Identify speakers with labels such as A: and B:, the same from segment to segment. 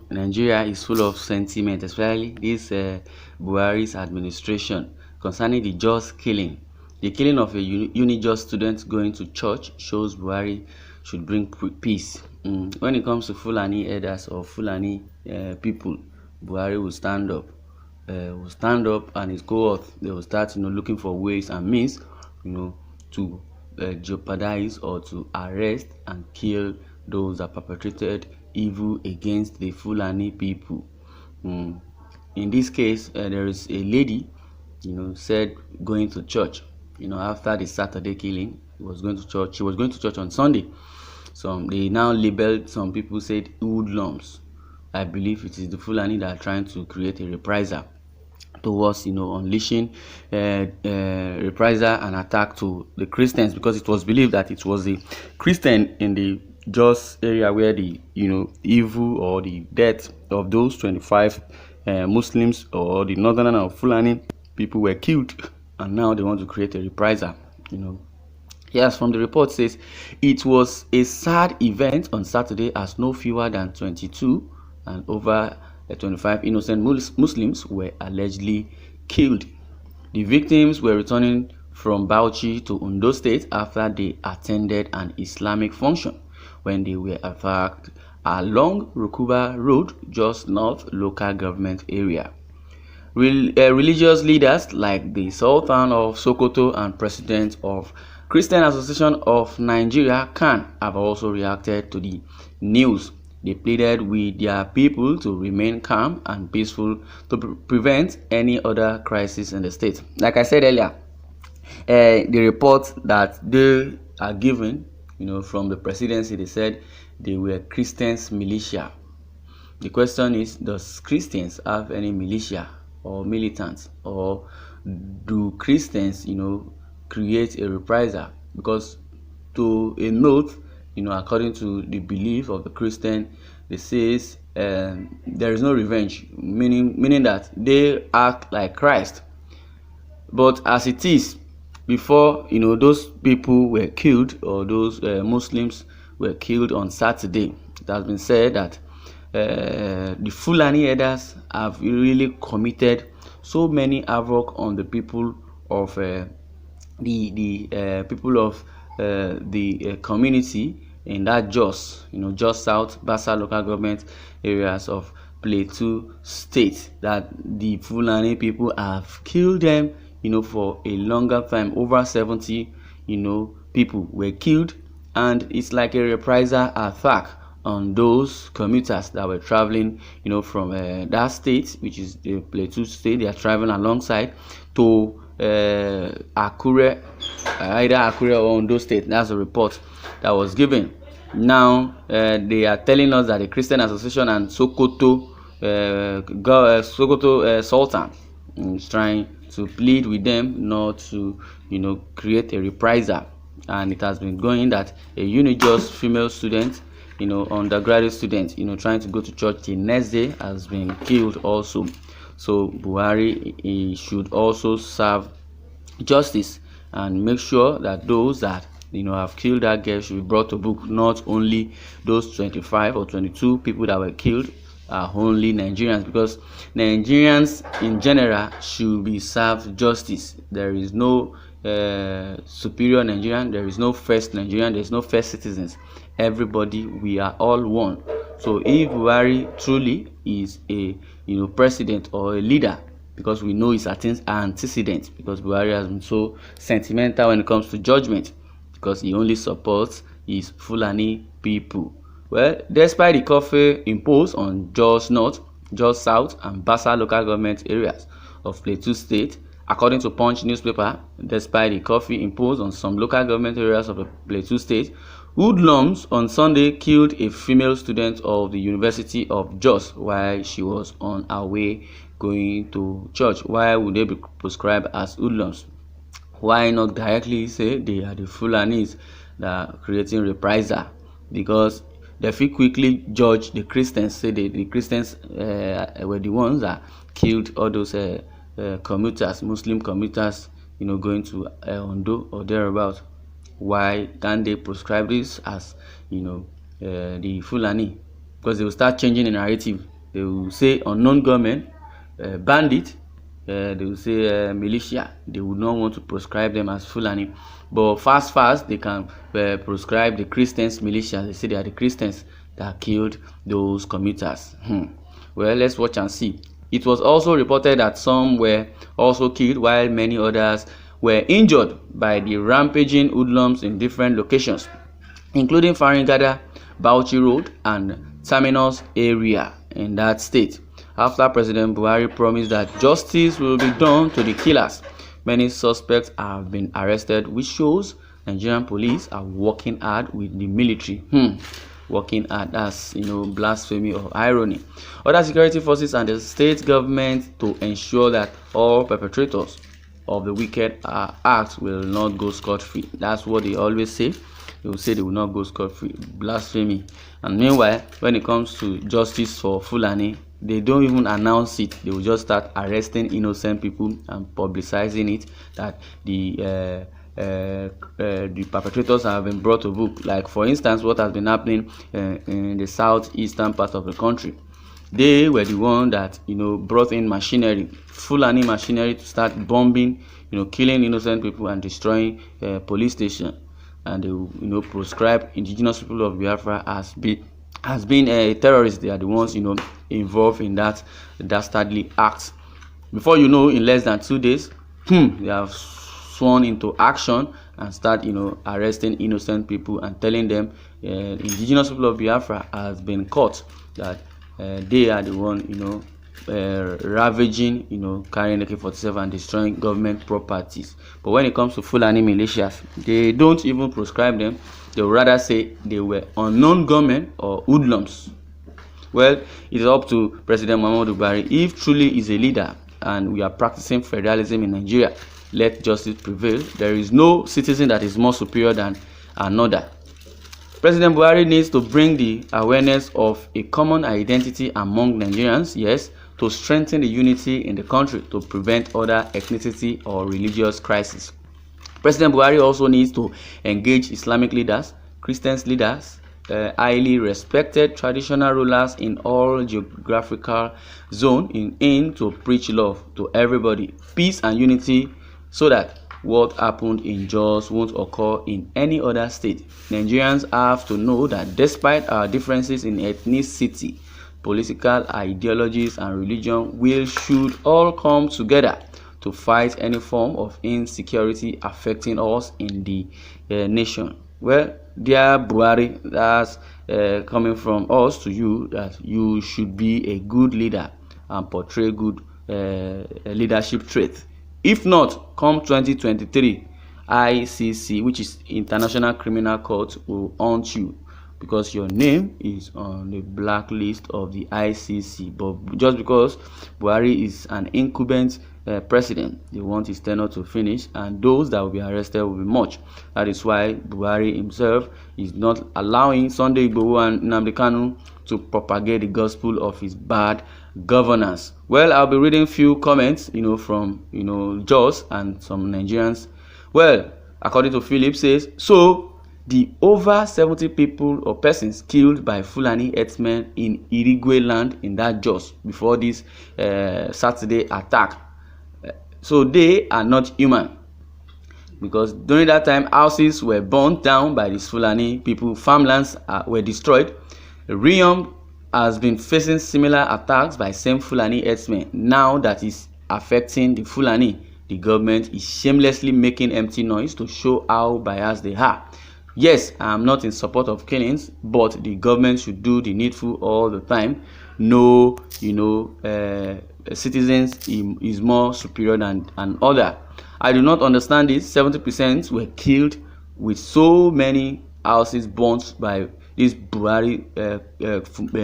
A: Nigeria is full of sentiment, especially this Buhari's administration concerning the just killing. The killing of a uni-just student going to church shows Buhari should bring peace. When it comes to Fulani elders or Fulani people, Buhari will stand up. And his cohort, they will start, looking for ways and means, to jeopardize or to arrest and kill those that perpetrated evil against the Fulani people. In this case, there is a lady, said going to church. After the Saturday killing, she was going to church. She was going to church on Sunday. So they now labeled, some people said, hoodlums. I believe it is the Fulani that are trying to create a reprisal towards, unleashing reprisal and attack to the Christians, because it was believed that it was the Christian in the Jos area where the evil or the death of those 25 Muslims or the northern or Fulani people were killed, and now they want to create a reprisal. Yes, from the report says it was a sad event on Saturday as no fewer than 22 and over 25 innocent Muslims were allegedly killed. The victims were returning from Bauchi to Ondo State after they attended an Islamic function when they were attacked along Rukuba Road, just north local government area. Religious leaders like the Sultan of Sokoto and President of Christian Association of Nigeria, CAN, have also reacted to the news. They pleaded with their people to remain calm and peaceful to prevent any other crisis in the state. Like I said earlier, the report that they are given, from the presidency, they said they were Christians militia. The question is, does Christians have any militia or militants, or do Christians, create a reprisal? Because to a note, according to the belief of the Christian, they says there is no revenge, meaning that they act like Christ. But as it is, before those people were killed, or those Muslims were killed on Saturday, it has been said that the Fulani elders have really committed so many havoc on the people of the people of the community in that Jos South, Basa local government areas of Plateau State, that the Fulani people have killed them, for a longer time. Over 70, people were killed, and it's like a reprisal attack on those commuters that were traveling, from that state, which is the Plateau State. They are traveling alongside to Akure, either Akure or Ondo State. That's a report that was given. Now they are telling us that the Christian Association and Sokoto Sultan is trying to plead with them not to create a reprisal, and it has been going that a Unijust female student, undergraduate student, trying to go to church the next day, has been killed also. So Buhari, he should also serve justice and make sure that those that have killed that girl should be brought to book. Not only those 25 or 22 people that were killed are only Nigerians, because Nigerians in general should be served justice. There is no superior Nigerian, there is no first Nigerian, there is no first citizens. Everybody, we are all one. So if Buhari truly is a president or a leader, because we know his antecedents, because Buhari has been so sentimental when it comes to judgment, because he only supports his Fulani people. Well, despite the curfew imposed on Jos North, Jos South, and Basa local government areas of Plateau State, according to Punch newspaper, despite the curfew imposed on some local government areas of the Plateau State, hoodlums on Sunday killed a female student of the University of Jos while she was on her way going to church. Why would they be prescribed as hoodlums? Why not directly say they are the Fulanis that are creating reprisal? Because they feel quickly judge the Christians, say the Christians were the ones that killed all those commuters, Muslim commuters, going to Ondo or thereabout. Why can't they prescribe this as the Fulani? because they will start changing the narrative. They will say unknown gunmen, bandit, they will say militia. They would not want to proscribe them as Fulani, but fast they can proscribe the Christians militia. They say they are the Christians that killed those commuters. Well, let's watch and see. It was also reported that some were also killed, while many others were injured by the rampaging hoodlums in different locations, including Faringada, Bauchi Road, and Terminus area in that state. After President Buhari promised that justice will be done to the killers, many suspects have been arrested, which shows Nigerian police are working hard with the military. Working hard, that's blasphemy or irony. Other security forces and the state government to ensure that all perpetrators of the wicked acts will not go scot-free. That's what they always say. They will say they will not go scot-free. Blasphemy. And meanwhile, when it comes to justice for Fulani, they don't even announce it. They will just start arresting innocent people and publicizing it that the perpetrators have been brought to book. Like, for instance, what has been happening in the southeastern part of the country. They were the one that brought in machinery, Fulani machinery, to start bombing, killing innocent people and destroying police station. And they proscribe indigenous people of Biafra as being terrorists. They are the ones involved in that dastardly act. Before you know, in less than 2 days, they have sworn into action and start arresting innocent people and telling them indigenous people of Biafra has been caught, that they are the one ravaging, carrying AK-47 and destroying government properties. But when it comes to Fulani militias, they don't even proscribe them. They would rather say they were unknown gunmen or hoodlums. Well, it is up to President Muhammadu Buhari. If truly is a leader and we are practicing federalism in Nigeria, let justice prevail. There is no citizen that is more superior than another. President Buhari needs to bring the awareness of a common identity among Nigerians, yes, to strengthen the unity in the country, to prevent other ethnicity or religious crises. President Buhari also needs to engage Islamic leaders, Christian leaders, highly respected traditional rulers in all geographical zones in to preach love to everybody, peace and unity, so that what happened in Jos won't occur in any other state. Nigerians have to know that despite our differences in ethnicity, political ideologies and religion, we should all come together to fight any form of insecurity affecting us in the nation. Well, dear Buhari, that's coming from us to you, that you should be a good leader and portray good leadership traits. If not, come 2023, ICC, which is International Criminal Court, will haunt you because your name is on the blacklist of the ICC. But just because Buhari is an incumbent president, they want his tenure to finish, and those that will be arrested will be much. That is why Buhari himself is not allowing Sunday Igboho and Nnamdi Kanu to propagate the gospel of his bad governance. Well, I'll be reading few comments, from Jos and some Nigerians. Well, according to Philip says, so the over 70 people or persons killed by Fulani herdsmen in Irigwe land in that Jos before this Saturday attack, so they are not human, because during that time houses were burnt down by these Fulani people, farmlands were destroyed. Riyom has been facing similar attacks by same Fulani herdsmen. Now that is affecting the Fulani, the government is shamelessly making empty noise to show how biased they are. Yes, I am not in support of killings, but the government should do the needful all the time. No, citizens is more superior than an other. I do not understand this. 70% were killed with so many houses burnt by this Buhari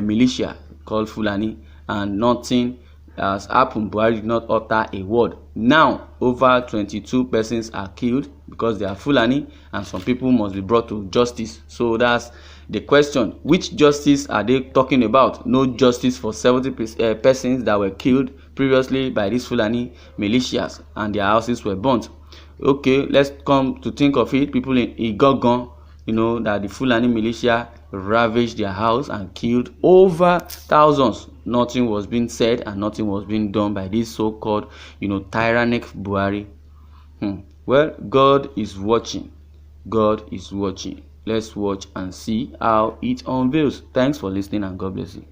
A: militia called Fulani, and nothing has happened. Buhari did not utter a word. Now, over 22 persons are killed because they are Fulani, and some people must be brought to justice. So that's the question. Which justice are they talking about? No justice for 70 persons that were killed previously by these Fulani militias, and their houses were burnt. Okay, let's come to think of it. People in Igogon, that the Fulani militia ravaged their house and killed over thousands. Nothing was being said and nothing was being done by this so-called, tyrannic Buhari. Well, God is watching. God is watching. Let's watch and see how it unveils. Thanks for listening and God bless you.